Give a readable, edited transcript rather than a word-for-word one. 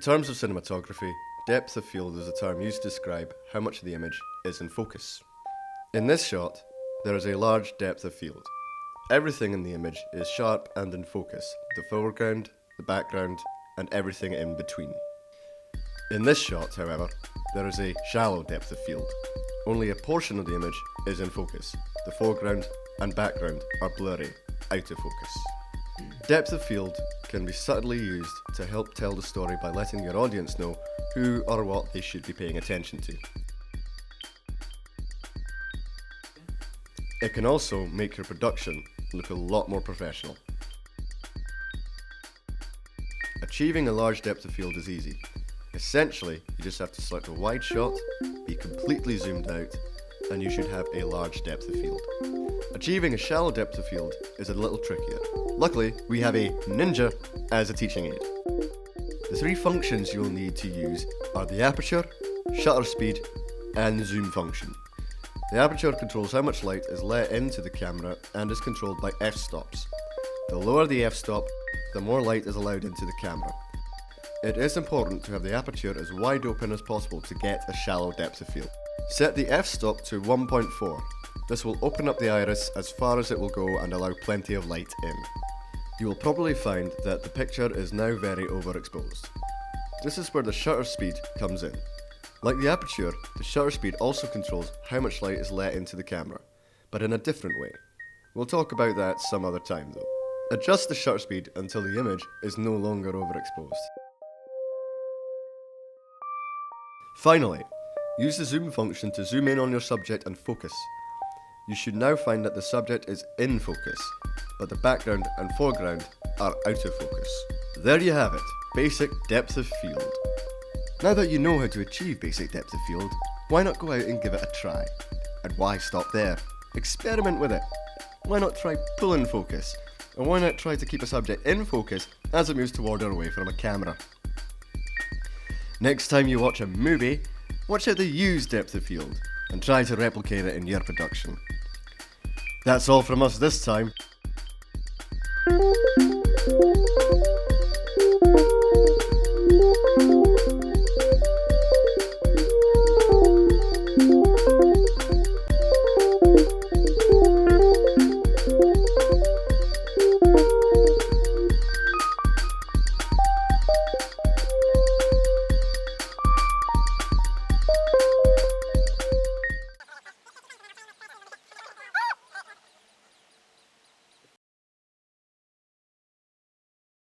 terms of cinematography, depth of field is a term used to describe how much of the image is in focus. In this shot, there is a large depth of field. Everything in the image is sharp and in focus, the foreground, the background, and everything in between. In this shot, however, there is a shallow depth of field. Only a portion of the image is in focus. The foreground and background are blurry, out of focus. Depth of field can be subtly used to help tell the story by letting your audience know who or what they should be paying attention to. It can also make your production look a lot more professional. Achieving a large depth of field is easy. Essentially, you just have to select a wide shot, be completely zoomed out, and you should have a large depth of field. Achieving a shallow depth of field is a little trickier. Luckily, we have a ninja as a teaching aid. The three functions you'll need to use are the aperture, shutter speed, and the zoom function. The aperture controls how much light is let into the camera and is controlled by f-stops. The lower the f-stop, the more light is allowed into the camera. It is important to have the aperture as wide open as possible to get a shallow depth of field. Set the f-stop to 1.4. This will open up the iris as far as it will go and allow plenty of light in. You will probably find that the picture is now very overexposed. This is where the shutter speed comes in. Like the aperture, the shutter speed also controls how much light is let into the camera, but in a different way. We'll talk about that some other time though. Adjust the shutter speed until the image is no longer overexposed. Finally, use the zoom function to zoom in on your subject and focus. You should now find that the subject is in focus, but the background and foreground are out of focus. There you have it, basic depth of field. Now that you know how to achieve basic depth of field, why not go out and give it a try? And why stop there? Experiment with it. Why not try pull in focus? And why not try to keep a subject in focus as it moves toward or away from a camera? Next time you watch a movie, watch out the used depth of field and try to replicate it in your production. That's all from us this time.